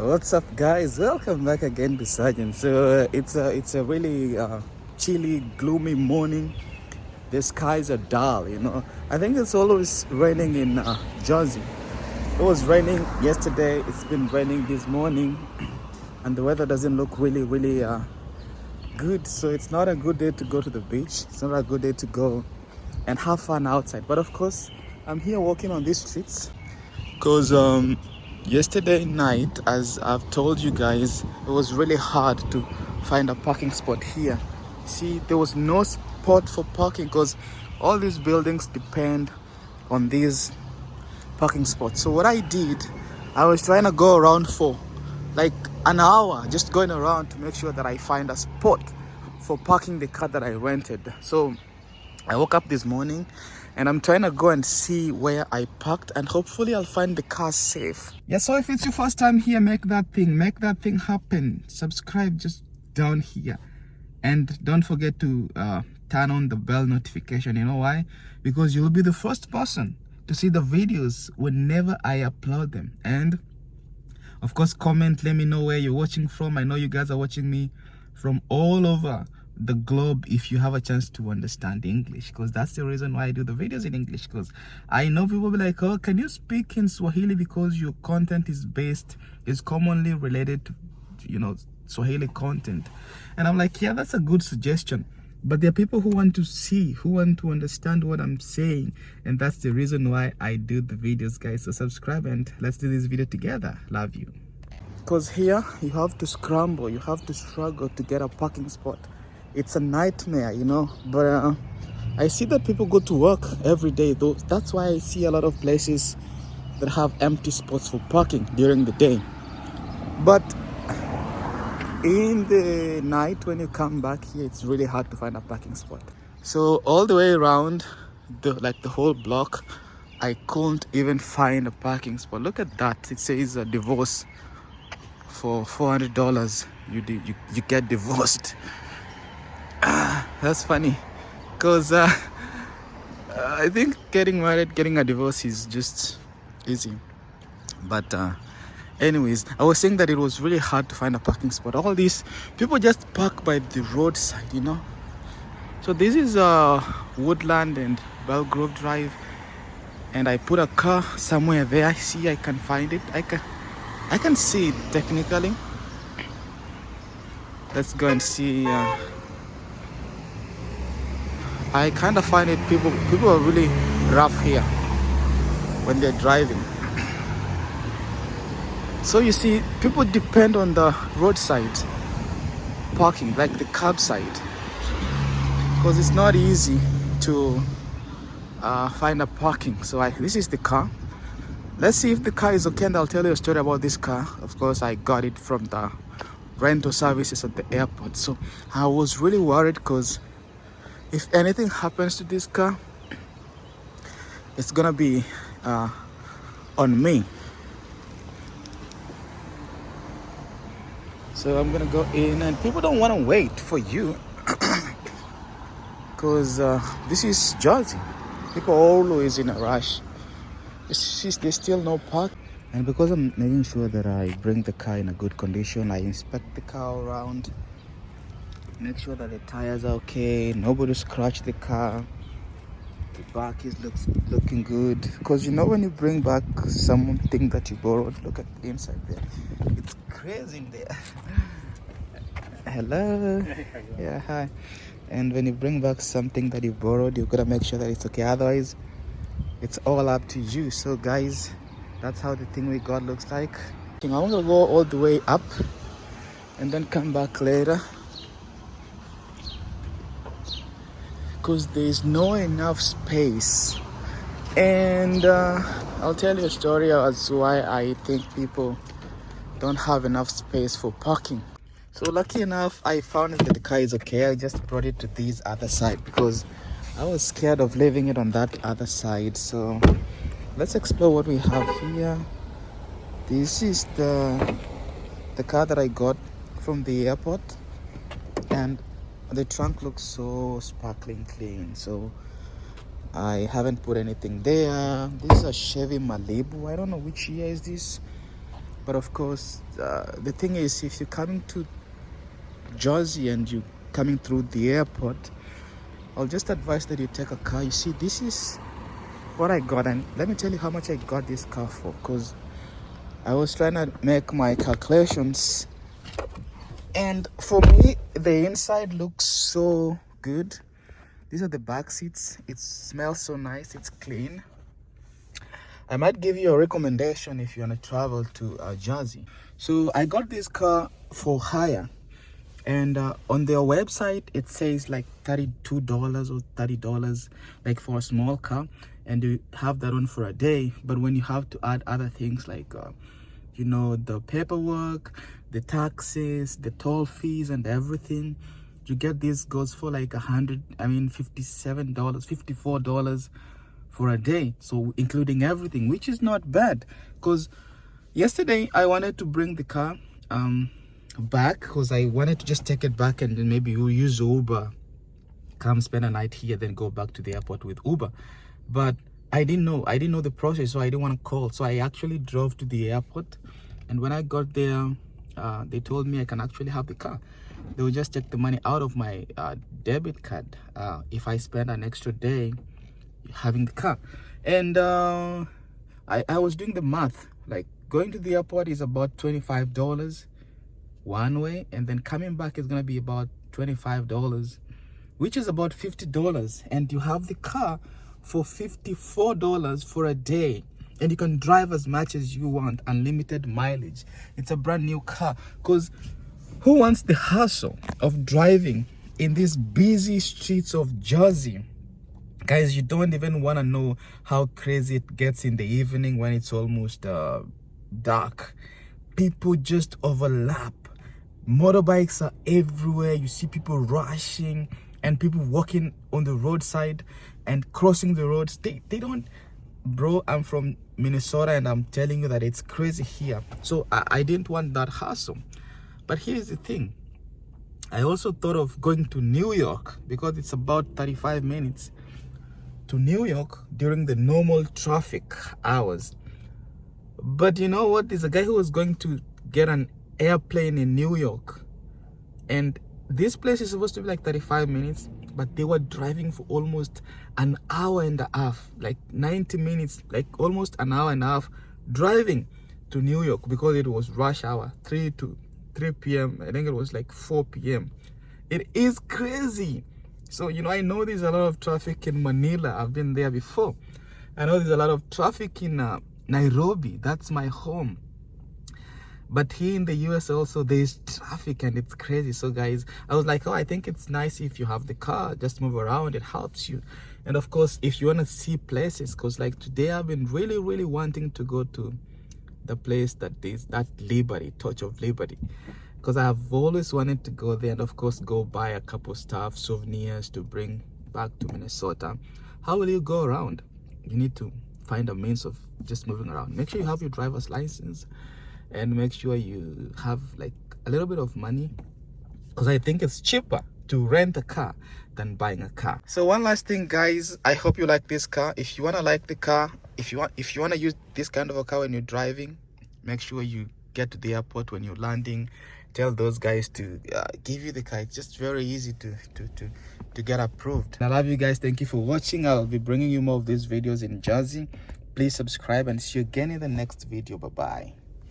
What's up, guys? Welcome back again to Sergeant. So it's a really chilly, gloomy morning. The skies are dull. I think it's always raining in Jersey. It was raining yesterday. It's been raining this morning, and the weather doesn't look really good. So it's not a good day to go to the beach. It's not a good day to go and have fun outside. But of course, I'm here walking on these streets because yesterday night, as I've told you guys, it was really hard to find a parking spot here. See, there was no spot for parking because all these buildings depend on these parking spots. So what I did, I was trying to go around for like an hour, just going around to make sure that I find a spot for parking the car that I rented. So I woke up this morning and I'm trying to go and see where I parked, and hopefully I'll find the car safe. Yeah, so if it's your first time here, make that thing happen. Subscribe just down here, and don't forget to turn on the bell notification. You know why? Because you'll be the first person to see the videos whenever I upload them. And of course, comment, let me know where you're watching from. I know you guys are watching me from all over the globe if you have a chance to understand English, because that's the reason why I do the videos in English, because I know people will be like, oh, can you speak in Swahili, because your content is commonly related to Swahili content. And I'm like, yeah, that's a good suggestion, but there are people who want to understand what I'm saying, and that's the reason why I do the videos, guys. So subscribe and let's do this video together. Love you. Because here you have to scramble, you have to struggle to get a parking spot. It's a nightmare, but I see that people go to work every day, though. That's why I see a lot of places that have empty spots for parking during the day. But in the night, when you come back here, it's really hard to find a parking spot. So all the way around the whole block, I couldn't even find a parking spot. Look at that. It says a divorce for $400. You get divorced. That's funny, because I think getting married, getting a divorce is just easy. But anyways, I was saying that it was really hard to find a parking spot. All these people just park by the roadside, So this is Woodland and Belgrove Drive, and I put a car somewhere there. I see I can find it. I can see it technically. Let's go and see. I kind of find it, people are really rough here when they're driving. So you see, people depend on the roadside parking, like the curbside, because it's not easy to find a parking. So this is the car. Let's see if the car is okay, and I'll tell you a story about this car. Of course, I got it from the rental services at the airport. So I was really worried, because if anything happens to this car, it's gonna be on me. So I'm gonna go in, and people don't want to wait for you because this is Jersey. People are always in a rush. There's still no park, and because I'm making sure that I bring the car in a good condition, I inspect the car around, make sure that the tires are okay, nobody scratched the car, the back looking good. Because when you bring back something that you borrowed, look at the inside there, it's crazy in there. Hello. Yeah, hi. And when you bring back something that you borrowed, you've got to make sure that it's okay, otherwise it's all up to you. So guys, that's how the thing we got looks like. I'm gonna go all the way up and then come back later, because there's no enough space. And I'll tell you a story as to why I think people don't have enough space for parking. So lucky enough, I found that the car is okay. I just brought it to this other side because I was scared of leaving it on that other side. So let's explore what we have here. This is the car that I got from the airport, and the trunk looks so sparkling clean. So I haven't put anything there. This is a Chevy Malibu. I don't know which year is this, But of course, the thing is, if you're coming to Jersey and you're coming through the airport, I'll just advise that you take a car. You see, this is what I got, and let me tell you how much I got this car for, because I was trying to make my calculations, and for me the inside looks so good. These are the back seats. It smells so nice, it's clean. I might give you a recommendation if you want to travel to Jersey. So I got this car for hire, and on their website it says like $32 or $30 like for a small car, and you have that on for a day. But when you have to add other things like you know, the paperwork, the taxes, the toll fees and everything, you get this goes for like $57, $54 for a day, so including everything, which is not bad. Because yesterday I wanted to bring the car back, because I wanted to just take it back and then maybe we'll use Uber, come spend a night here, then go back to the airport with Uber. But I didn't know the process, so I didn't want to call. So I actually drove to the airport, and when I got there, they told me I can actually have the car. They will just take the money out of my debit card if I spend an extra day having the car. And I was doing the math, like going to the airport is about $25 one way, and then coming back is going to be about $25, which is about $50, and you have the car for $54 for a day, and you can drive as much as you want, unlimited mileage. It's a brand new car. Because who wants the hassle of driving in these busy streets of Jersey? Guys, you don't even want to know how crazy it gets in the evening when it's almost dark. People just overlap. Motorbikes are everywhere. You see people rushing and people walking on the roadside and crossing the roads. They don't, bro. I'm from Minnesota, and I'm telling you that it's crazy here. So I didn't want that hassle. But here's the thing, I also thought of going to New York, because it's about 35 minutes to New York during the normal traffic hours. But you know what, there's a guy who was going to get an airplane in New York, and this place is supposed to be like 35 minutes, but they were driving for almost an hour and a half, like 90 minutes, like almost an hour and a half driving to New York, because it was rush hour, 3 p.m. I think it was like 4 p.m. It is crazy. So, you know, I know there's a lot of traffic in Manila. I've been there before. I know there's a lot of traffic in Nairobi. That's my home. But here in the US also, there's traffic and it's crazy. So guys, I was like, oh, I think it's nice if you have the car, just move around, it helps you. And of course, if you want to see places, because like today I've been really wanting to go to the place that is that Liberty, Touch of Liberty, because I have always wanted to go there, and of course go buy a couple stuff, souvenirs to bring back to Minnesota. How will you go around? You need to find a means of just moving around. Make sure you have your driver's license, and make sure you have like a little bit of money, because I think it's cheaper to rent a car than buying a car. So one last thing, guys, I hope you like this car. If you want to like the car, if you want to use this kind of a car when you're driving, make sure you get to the airport when you're landing, tell those guys to give you the car. It's just very easy to get approved. I love you guys. Thank you for watching. I'll be bringing you more of these videos in Jersey. Please subscribe, and see you again in the next video. Bye bye.